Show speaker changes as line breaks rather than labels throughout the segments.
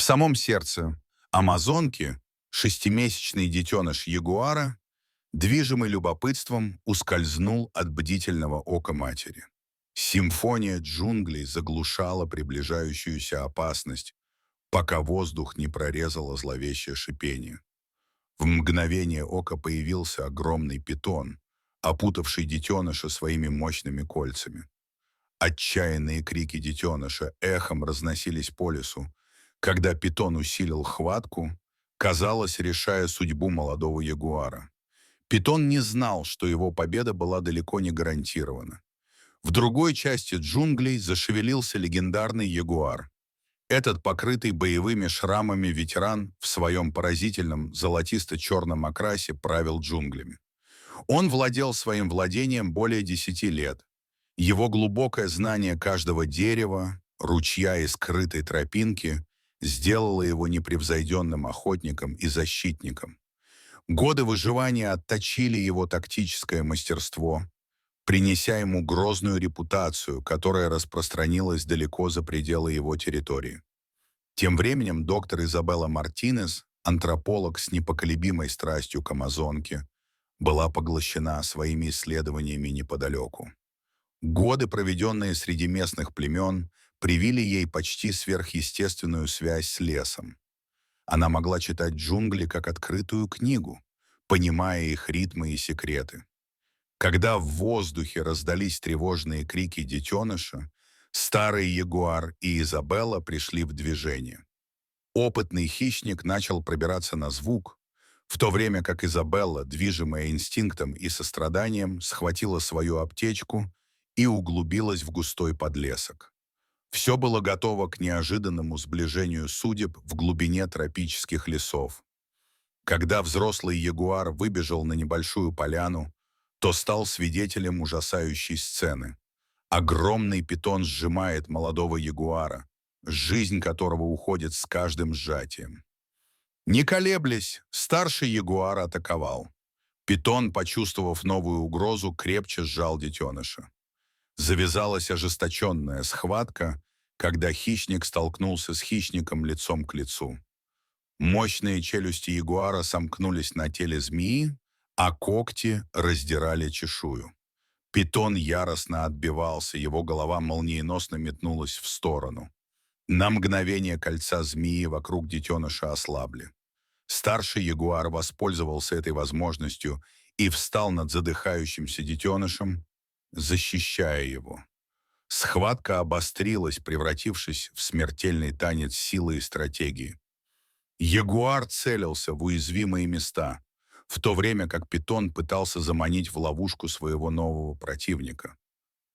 В самом сердце Амазонки шестимесячный детеныш ягуара, движимый любопытством, ускользнул от бдительного ока матери. Симфония джунглей заглушала приближающуюся опасность, пока воздух не прорезало зловещее шипение. В мгновение ока появился огромный питон, опутавший детеныша своими мощными кольцами. Отчаянные крики детеныша эхом разносились по лесу, когда питон усилил хватку, казалось, решая судьбу молодого ягуара. Питон не знал, что его победа была далеко не гарантирована. В другой части джунглей зашевелился легендарный ягуар. Этот покрытый боевыми шрамами ветеран в своем поразительном золотисто-черном окрасе правил джунглями. Он владел своим владением более 10 лет. Его глубокое знание каждого дерева, ручья и скрытой тропинки сделало его непревзойденным охотником и защитником. Годы выживания отточили его тактическое мастерство, принеся ему грозную репутацию, которая распространилась далеко за пределы его территории. Тем временем доктор Изабелла Мартинес, антрополог с непоколебимой страстью к амазонке, была поглощена своими исследованиями неподалеку. Годы, проведенные среди местных племен, привили ей почти сверхъестественную связь с лесом. Она могла читать джунгли как открытую книгу, понимая их ритмы и секреты. Когда в воздухе раздались тревожные крики детеныша, старый ягуар и Изабелла пришли в движение. Опытный хищник начал пробираться на звук, в то время как Изабелла, движимая инстинктом и состраданием, схватила свою аптечку и углубилась в густой подлесок. Все было готово к неожиданному сближению судеб в глубине тропических лесов. Когда взрослый ягуар выбежал на небольшую поляну, то стал свидетелем ужасающей сцены. Огромный питон сжимает молодого ягуара, жизнь которого уходит с каждым сжатием. Не колеблясь, старший ягуар атаковал. Питон, почувствовав новую угрозу, крепче сжал детеныша. Завязалась ожесточенная схватка, когда хищник столкнулся с хищником лицом к лицу. Мощные челюсти ягуара сомкнулись на теле змеи, а когти раздирали чешую. Питон яростно отбивался, его голова молниеносно метнулась в сторону. На мгновение кольца змеи вокруг детеныша ослабли. Старший ягуар воспользовался этой возможностью и встал над задыхающимся детенышем, защищая его. Схватка обострилась, превратившись в смертельный танец силы и стратегии. Ягуар целился в уязвимые места, в то время как питон пытался заманить в ловушку своего нового противника.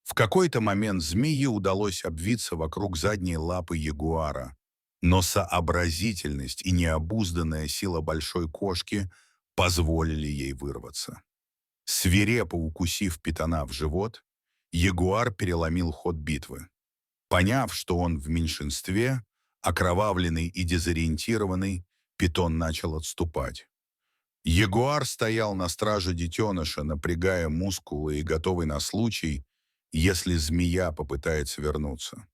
В какой-то момент змее удалось обвиться вокруг задней лапы ягуара, но сообразительность и необузданная сила большой кошки позволили ей вырваться. Свирепо укусив питона в живот, ягуар переломил ход битвы. Поняв, что он в меньшинстве, окровавленный и дезориентированный, питон начал отступать. Ягуар стоял на страже детеныша, напрягая мускулы и готовый на случай, если змея попытается вернуться.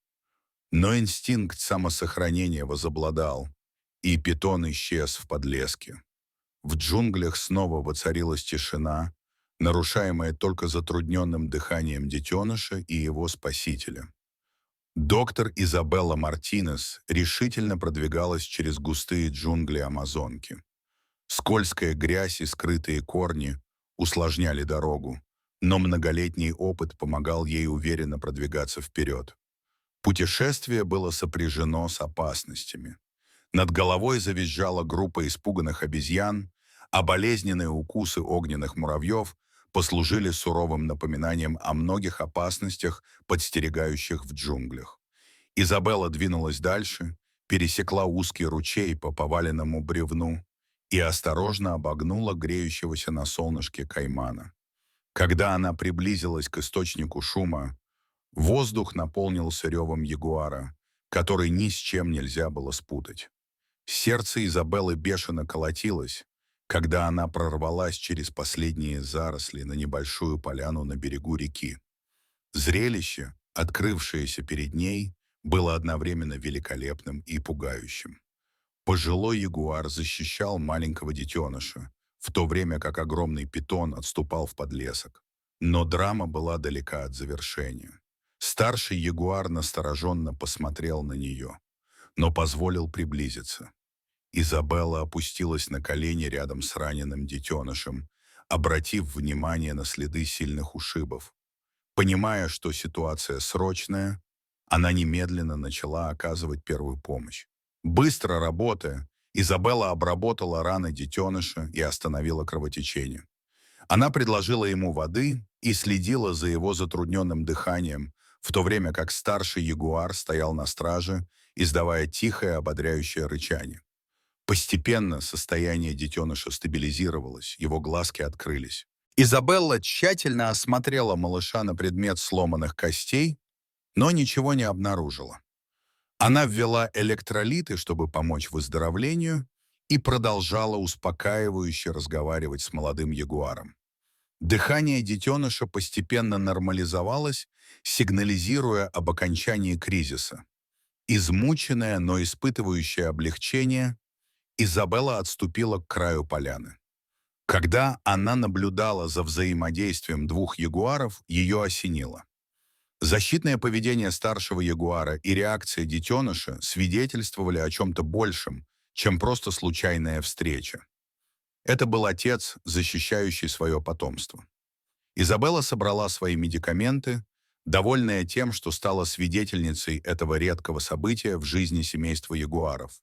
Но инстинкт самосохранения возобладал, и питон исчез в подлеске. В джунглях снова воцарилась тишина, нарушаемая только затрудненным дыханием детеныша и его спасителя. Доктор Изабелла Мартинес решительно продвигалась через густые джунгли Амазонки. Скользкая грязь и скрытые корни усложняли дорогу, но многолетний опыт помогал ей уверенно продвигаться вперед. Путешествие было сопряжено с опасностями. Над головой завизжала группа испуганных обезьян, а болезненные укусы огненных муравьев послужили суровым напоминанием о многих опасностях, подстерегающих в джунглях. Изабелла двинулась дальше, пересекла узкий ручей по поваленному бревну и осторожно обогнула греющегося на солнышке каймана. Когда она приблизилась к источнику шума, воздух наполнился ревом ягуара, который ни с чем нельзя было спутать. Сердце Изабеллы бешено колотилось, когда она прорвалась через последние заросли на небольшую поляну на берегу реки. Зрелище, открывшееся перед ней, было одновременно великолепным и пугающим. Пожилой ягуар защищал маленького детеныша, в то время как огромный питон отступал в подлесок. Но драма была далека от завершения. Старший ягуар настороженно посмотрел на нее, но позволил приблизиться. Изабелла опустилась на колени рядом с раненым детенышем, обратив внимание на следы сильных ушибов. Понимая, что ситуация срочная, она немедленно начала оказывать первую помощь. Быстро работая, Изабелла обработала раны детеныша и остановила кровотечение. Она предложила ему воды и следила за его затрудненным дыханием, в то время как старший ягуар стоял на страже, издавая тихое ободряющее рычание. Постепенно состояние детеныша стабилизировалось, его глазки открылись. Изабелла тщательно осмотрела малыша на предмет сломанных костей, но ничего не обнаружила. Она ввела электролиты, чтобы помочь выздоровлению, и продолжала успокаивающе разговаривать с молодым ягуаром. Дыхание детеныша постепенно нормализовалось, сигнализируя об окончании кризиса. Измученная, но испытывающая облегчение, Изабелла отступила к краю поляны. Когда она наблюдала за взаимодействием двух ягуаров, ее осенило. Защитное поведение старшего ягуара и реакция детеныша свидетельствовали о чем-то большем, чем просто случайная встреча. Это был отец, защищающий свое потомство. Изабелла собрала свои медикаменты, довольная тем, что стала свидетельницей этого редкого события в жизни семейства ягуаров.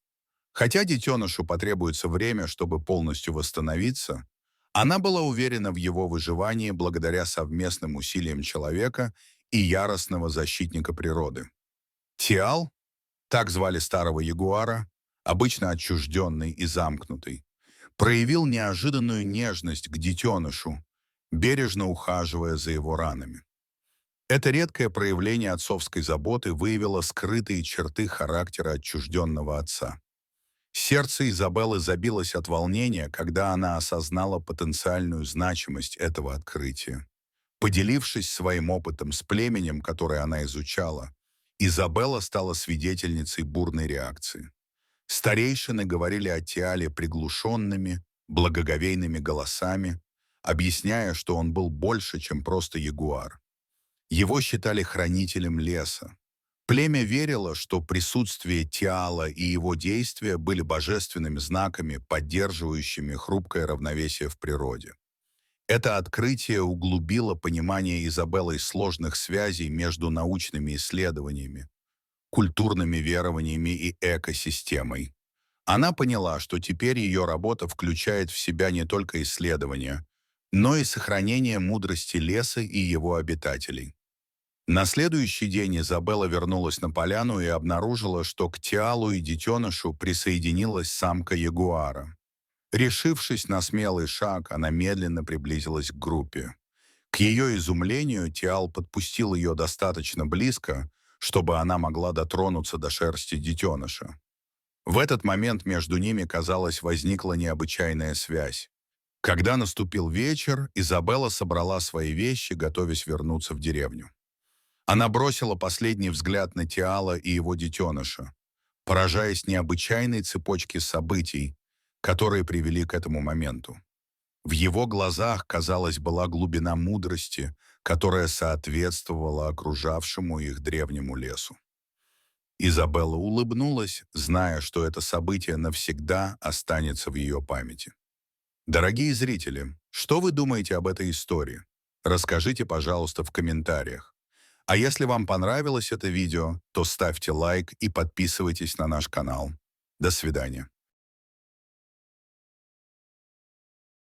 Хотя детенышу потребуется время, чтобы полностью восстановиться, она была уверена в его выживании благодаря совместным усилиям человека и яростного защитника природы. Тиал, так звали старого ягуара, обычно отчужденный и замкнутый, проявил неожиданную нежность к детенышу, бережно ухаживая за его ранами. Это редкое проявление отцовской заботы выявило скрытые черты характера отчужденного отца. Сердце Изабеллы забилось от волнения, когда она осознала потенциальную значимость этого открытия. Поделившись своим опытом с племенем, которое она изучала, Изабелла стала свидетельницей бурной реакции. Старейшины говорили о Тиале приглушенными, благоговейными голосами, объясняя, что он был больше, чем просто ягуар. Его считали хранителем леса. Племя верило, что присутствие Тиала и его действия были божественными знаками, поддерживающими хрупкое равновесие в природе. Это открытие углубило понимание Изабеллой сложных связей между научными исследованиями, культурными верованиями и экосистемой. Она поняла, что теперь ее работа включает в себя не только исследования, но и сохранение мудрости леса и его обитателей. На следующий день Изабелла вернулась на поляну и обнаружила, что к Тиалу и детенышу присоединилась самка ягуара. Решившись на смелый шаг, она медленно приблизилась к группе. К ее изумлению Тиал подпустил ее достаточно близко, чтобы она могла дотронуться до шерсти детеныша. В этот момент между ними, казалось, возникла необычайная связь. Когда наступил вечер, Изабелла собрала свои вещи, готовясь вернуться в деревню. Она бросила последний взгляд на Тиала и его детеныша, поражаясь необычайной цепочке событий, которые привели к этому моменту. В его глазах, казалось, была глубина мудрости, которая соответствовала окружавшему их древнему лесу. Изабелла улыбнулась, зная, что это событие навсегда останется в ее памяти. Дорогие зрители, что вы думаете об этой истории? Расскажите, пожалуйста, в комментариях. А если вам понравилось это видео, то ставьте лайк и подписывайтесь на наш канал. До свидания.